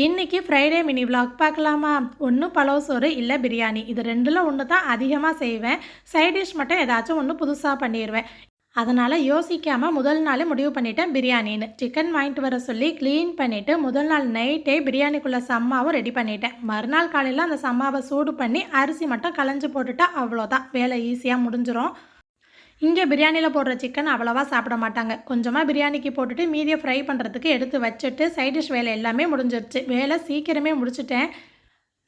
இன்னைக்கு Friday mini vlog பார்க்கலாமா? ஒன்று பலவ் சோறு இல்லை பிரியாணி. இது ரெண்டில் ஒன்று தான் அதிகமாக செய்வேன். சைட் டிஷ் மட்டும் ஏதாச்சும் ஒன்று புதுசாக பண்ணிடுவேன். அதனால் யோசிக்காமல் முதல் நாளே முடிவு பண்ணிட்டேன் பிரியாணின்னு. சிக்கன் வாங்கிட்டு வர சொல்லி க்ளீன் பண்ணிவிட்டு முதல் நாள் நைட்டே பிரியாணிக்குள்ளே சம்மாவும் ரெடி பண்ணிட்டேன். மறுநாள் காலையில் அந்த சம்மாவை சூடு பண்ணி அரிசி மட்டும் களைஞ்சி போட்டுட்டா அவ்வளோதான், வேலை ஈஸியாக முடிஞ்சிடும். இங்கே பிரியாணியில் போடுற சிக்கன் அவ்வளோவா சாப்பிட மாட்டாங்க. கொஞ்சமாக பிரியாணிக்கு போட்டுட்டு மீதியை ஃப்ரை பண்ணுறதுக்கு எடுத்து வச்சுட்டு சைட் டிஷ் வேலை எல்லாமே முடிஞ்சிருச்சு. வேலை சீக்கிரமே முடிச்சுட்டேன்.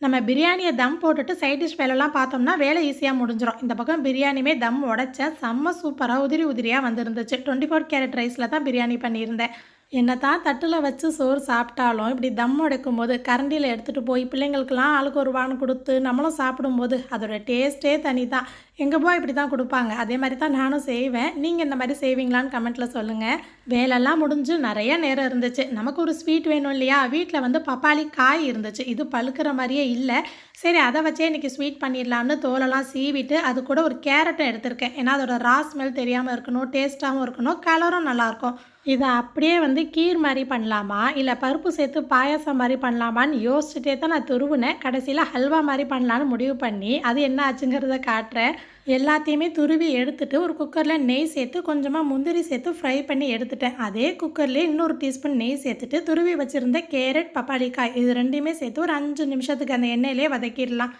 நம்ம பிரியாணியை தம் போட்டுட்டு சைட் டிஷ் வேலைலாம் பார்த்தோம்னா வேலை ஈஸியாக முடிஞ்சிடும். இந்த பக்கம் பிரியாணியுமே தம் உடைச்சேன். செம்ம சூப்பராக உதிரி உதிரியாக வந்துருந்துச்சு. 24 கேரட் ரைஸில் தான் பிரியாணி பண்ணியிருந்தேன். என்ன தான் தட்டில் வச்சு சோறு சாப்பிட்டாலும் இப்படி தம் உடைக்கும் போது கரண்டியில் எடுத்துகிட்டு போய் பிள்ளைங்களுக்கெல்லாம் ஆளுக்கு ஒரு வான்னு கொடுத்து நம்மளும் சாப்பிடும்போது அதோட டேஸ்ட்டே தனி தான். எங்கே போய் இப்படி தான் கொடுப்பாங்க. அதே மாதிரி தான் நானும் செய்வேன். நீங்கள் இந்த மாதிரி செய்வீங்களான்னு கமெண்ட்டில் சொல்லுங்கள். வேலைலாம் முடிஞ்சு நிறைய நேரம் இருந்துச்சு. நமக்கு ஒரு ஸ்வீட் வேணும் இல்லையா? வீட்டில் பப்பாளி காய் இருந்துச்சு. இது பழுக்கிற மாதிரியே இல்லை. சரி, அதை வச்சே இன்றைக்கி ஸ்வீட் பண்ணிடலான்னு தோலெல்லாம் சீவிட்டு அது கூட ஒரு கேரட்டும் எடுத்திருக்கேன். ஏன்னா அதோட ரா ஸ்மெல் தெரியாமல் இருக்கணும், டேஸ்ட்டாகவும் இருக்கணும், கலரும் நல்லாயிருக்கும். இதை அப்படியே கீர் மாதிரி பண்ணலாமா இல்லை பருப்பு சேர்த்து பாயாசம் மாதிரி பண்ணலாமான்னு யோசிச்சுட்டே தான் நான் துருவினேன். கடைசியில் ஹல்வா மாதிரி பண்ணலான்னு முடிவு பண்ணி அது என்ன ஆச்சுங்கிறத காட்டுறேன். எல்லாத்தையுமே துருவி எடுத்துட்டு ஒரு குக்கரில் நெய் சேர்த்து கொஞ்சமாக முந்திரி சேர்த்து ஃப்ரை பண்ணி எடுத்துட்டேன். அதே குக்கர்லேயே இன்னொரு டீஸ்பூன் நெய் சேர்த்துட்டு துருவி வச்சுருந்த கேரட் பப்பாளி காய் இது ரெண்டையுமே சேர்த்து ஒரு 5 நிமிஷத்துக்கு அந்த எண்ணெயிலே வதக்கிடலாம்.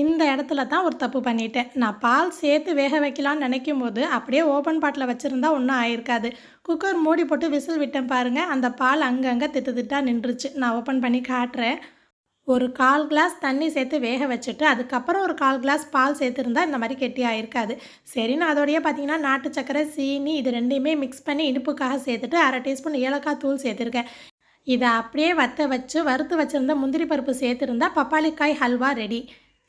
இந்த இடத்துல தான் ஒரு தப்பு பண்ணிட்டேன். நான் பால் சேர்த்து வேக வைக்கலான்னு நினைக்கும் போது அப்படியே ஓப்பன் பாட்டில் வச்சுருந்தா ஒன்றும் ஆயிருக்காது. குக்கர் மூடி போட்டு விசில் விட்டேன் பாருங்கள். அந்த பால் அங்கங்கே திட்டாக நின்றுச்சு. நான் ஓப்பன் பண்ணி காட்டுறேன். ஒரு 1/4 கிளாஸ் தண்ணி சேர்த்து வேக வச்சுட்டு அதுக்கப்புறம் ஒரு 1/4 கிளாஸ் பால் சேர்த்துருந்தா இந்த மாதிரி கெட்டி ஆயிருக்காது. சரி, நான் அதோடையே பார்த்தீங்கன்னா நாட்டு சக்கரை, சீனி இது ரெண்டையுமே மிக்ஸ் பண்ணி இனிப்புக்காக சேர்த்துட்டு 1/2 டீஸ்பூன் ஏலக்காய் தூள் சேர்த்துருக்கேன். இதை அப்படியே வறுத்து வச்சுருந்த முந்திரி பருப்பு சேர்த்துருந்தா பப்பாளிக்காய் ஹல்வா ரெடி.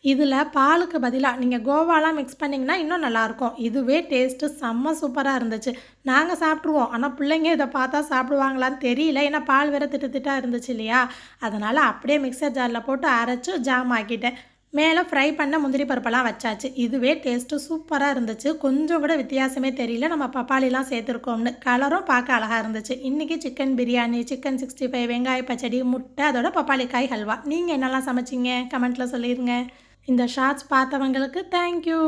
இதில் பாலுக்கு பதிலாக நீங்கள் கோவாலாம் மிக்ஸ் பண்ணிங்கன்னா இன்னும் நல்லாயிருக்கும். இதுவே டேஸ்ட்டு செம்ம சூப்பராக இருந்துச்சு. நாங்கள் சாப்பிட்ருவோம், ஆனால் பிள்ளைங்க இதை பார்த்தா சாப்பிடுவாங்களான்னு தெரியல. ஏன்னா பால் வேறு திட்டாக இருந்துச்சு இல்லையா? அதனால் அப்படியே மிக்சர் ஜாரில் போட்டு அரைச்சி ஜாம் ஆக்கிட்டேன். மேலே ஃப்ரை பண்ண முந்திரி பருப்பெல்லாம் வச்சாச்சு. இதுவே டேஸ்ட்டு சூப்பராக இருந்துச்சு. கொஞ்சம் கூட வித்தியாசமே தெரியல நம்ம பப்பாளிலாம் சேர்த்துருக்கோம்னு. கலரும் பார்க்க அழகாக இருந்துச்சு. இன்றைக்கி சிக்கன் பிரியாணி, சிக்கன் 65, வெங்காய பச்சடி, முட்டை, அதோட பப்பாளிக்காய் ஹல்வா. நீங்கள் என்னெல்லாம் சமைச்சிங்க கமெண்ட்டில் சொல்லிடுங்க. இந்த ஷார்ட்ஸ் பார்த்தவங்களுக்கு தேங்க்யூ.